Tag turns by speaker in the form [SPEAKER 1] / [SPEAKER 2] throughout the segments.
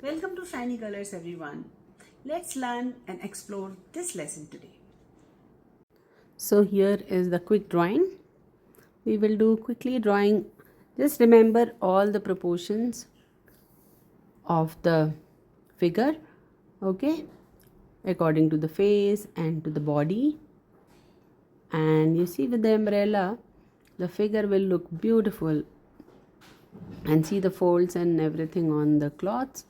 [SPEAKER 1] Welcome to Shiny Colors everyone. Let's learn and explore this lesson today. So here is the quick drawing. We will do quickly drawing. Just remember all the proportions of the figure, okay, according to the face and to the body. And you see with the umbrella, the figure will look beautiful, and see the folds and everything on the cloths,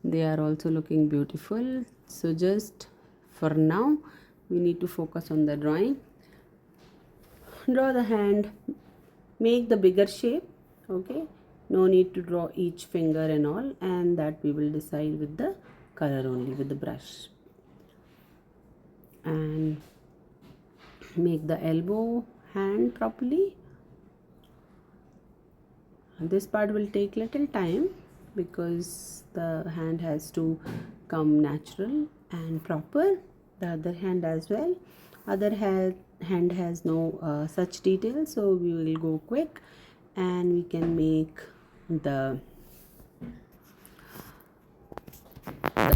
[SPEAKER 1] they are also looking beautiful. So just for now we need to focus on the drawing. Draw the hand, make the bigger shape, okay, no need to draw each finger and all, and that we will decide with the color only, with the brush. And make the elbow hand properly. This part will take little time because the hand has to come natural and proper. The other hand as well. Other hand has no such detail, so we will go quick and we can make the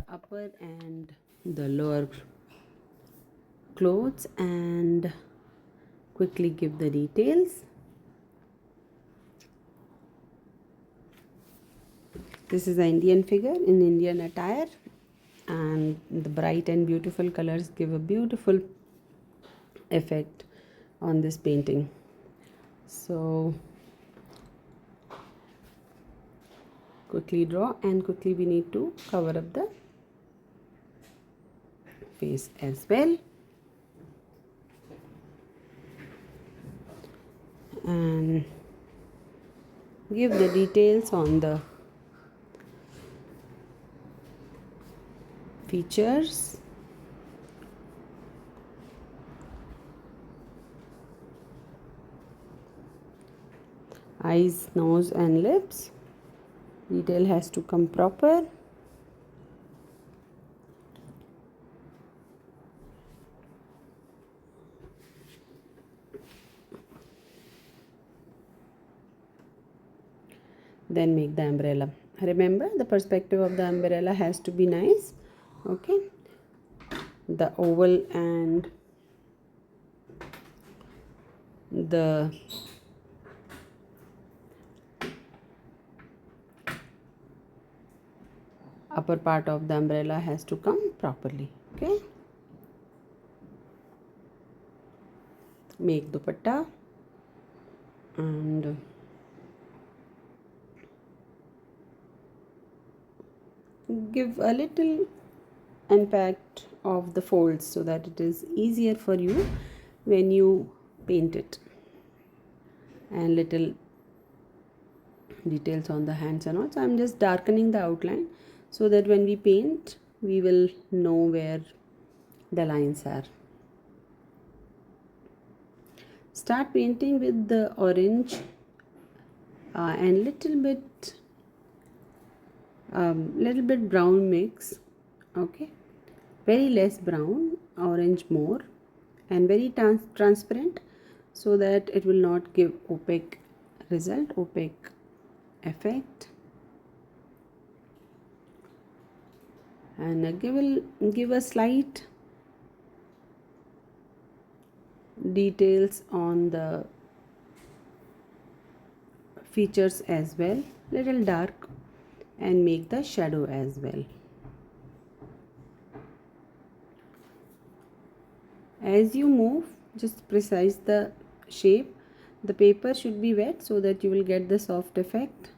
[SPEAKER 1] upper and the lower clothes and quickly give the details. This is an Indian figure in Indian attire, and the bright and beautiful colors give a beautiful effect on this painting. So quickly draw, and quickly we need to cover up the face as well. And give the details on the features. Eyes, nose and lips. Detail has to come proper. Then make the umbrella. Remember, the perspective of the umbrella has to be nice, okay. The oval and the upper part of the umbrella has to come properly, okay. Make dupatta and give a little impact of the folds so that it is easier for you when you paint it, and little details on the hands and all. So I'm just darkening the outline so that when we paint we will know where the lines are. Start painting with the orange and little bit brown mix, okay, very less brown, orange more, and very transparent so that it will not give opaque effect. And give a slight details on the features as well, little dark, and make the shadow as well. As you move, just precise the shape. The paper should be wet so that you will get the soft effect.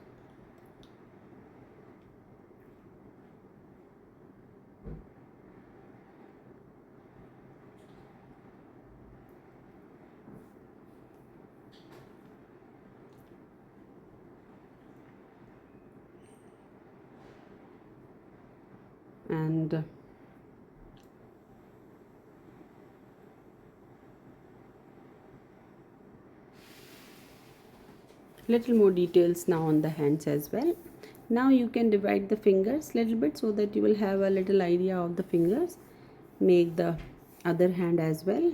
[SPEAKER 1] And little more details now on the hands as well. Now you can divide the fingers little bit so that you will have a little idea of the fingers. Make the other hand as well.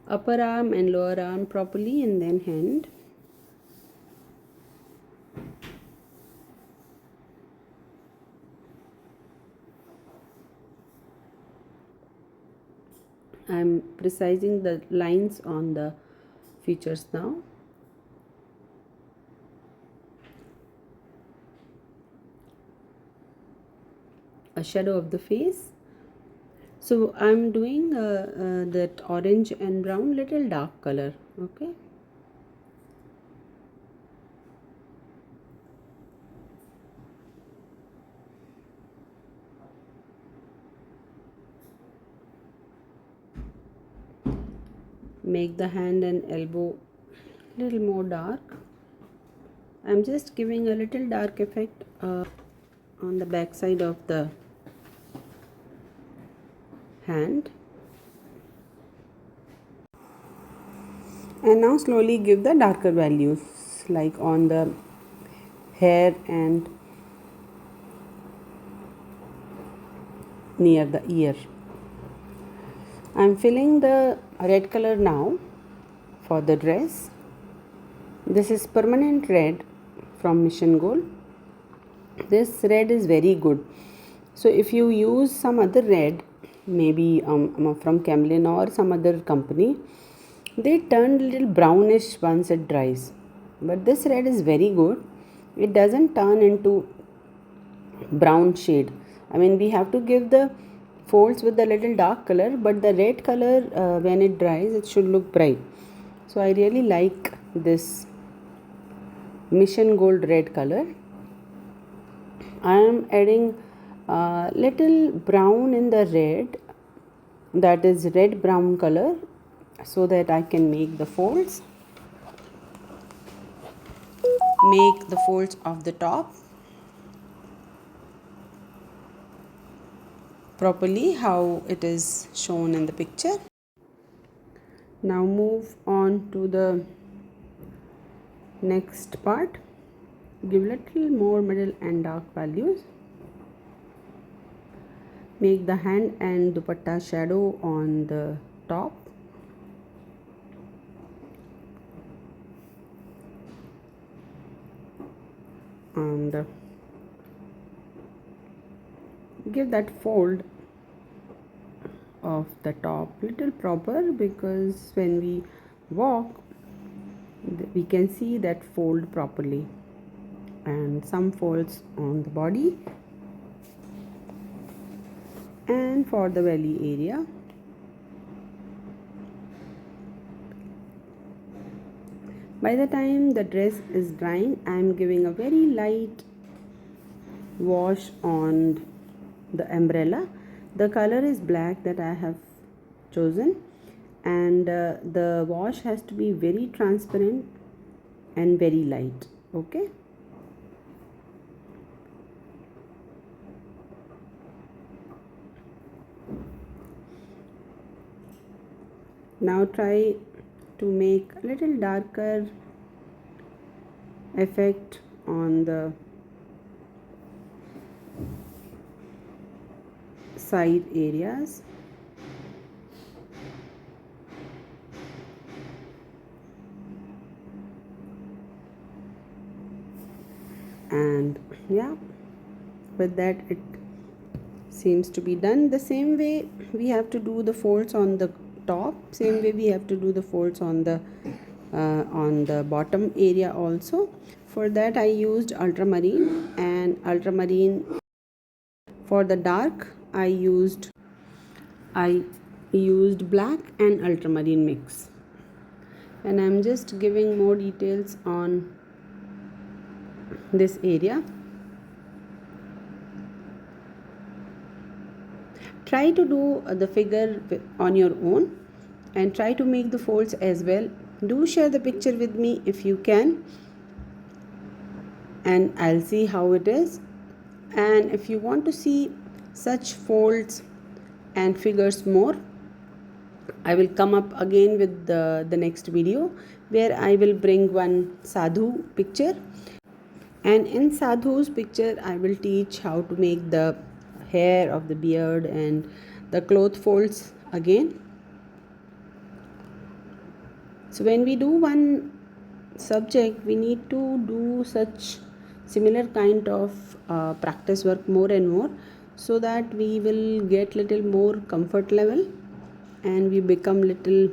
[SPEAKER 1] upper arm and lower arm properly, and then hand. I'm precising the lines on the features now. A shadow of the face. So I'm doing that orange and brown little dark color. Okay. Make the hand and elbow little more dark. I'm just giving a little dark effect on the back side of the hand. And now slowly give the darker values, like on the hair and near the ear. I'm filling the red color now for the dress. This is permanent red from Mission Gold. This red is very good. So if you use some other red, maybe from Camlin or some other company, they turn a little brownish once it dries. But this red is very good. It doesn't turn into brown shade. I mean, we have to give the folds with the little dark color, but the red color when it dries, it should look bright. So I really like this Mission Gold red color. I am adding little brown in the red, that is red brown color, so that I can make the folds. Make the folds of the top properly how it is shown in the picture. Now move on to the next part. Give little more middle and dark values. Make the hand and dupatta shadow on the top. And give that fold of the top little proper, because when we walk we can see that fold properly, and some folds on the body and for the belly area. By the time the dress is drying, I am giving a very light wash on the umbrella. The color is black that I have chosen, and the wash has to be very transparent and very light. Okay. Now try to make a little darker effect on the side areas. And yeah, with that it seems to be done. The same way we have to do the folds on the top, same way we have to do the folds on the bottom area also. For that I used ultramarine, and ultramarine for the dark I used black and ultramarine mix. And I'm just giving more details on this area. Try to do the figure on your own and try to make the folds as well. Do share the picture with me if you can, and I'll see how it is. And if you want to see such folds and figures more, I will come up again with the next video where I will bring one sadhu picture, and in sadhu's picture I will teach how to make the hair of the beard and the cloth folds again. So when we do one subject, we need to do such similar kind of practice work more and more, so that we will get little more comfort level and we become little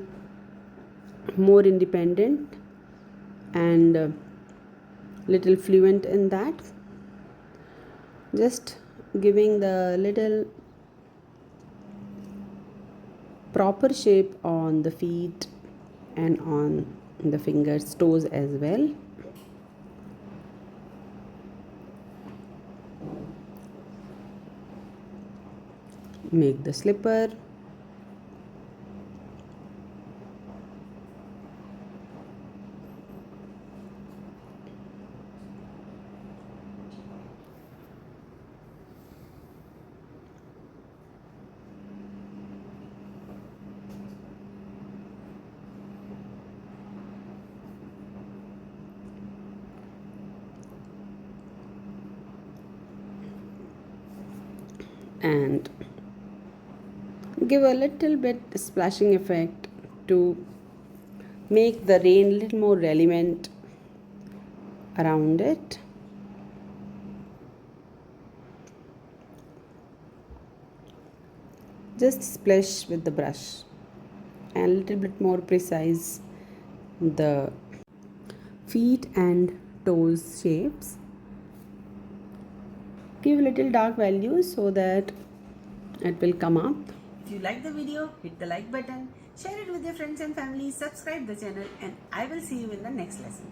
[SPEAKER 1] more independent and little fluent in that. Just giving the little proper shape on the feet and on the fingers, toes as well. Make the slipper. And give a little bit splashing effect to make the rain a little more relevant around it. Just splash with the brush and a little bit more precise the feet and toes shapes. Give little dark values so that it will come up. If you like the video, hit the like button, share it with your friends and family, subscribe the channel, and I will see you in the next lesson.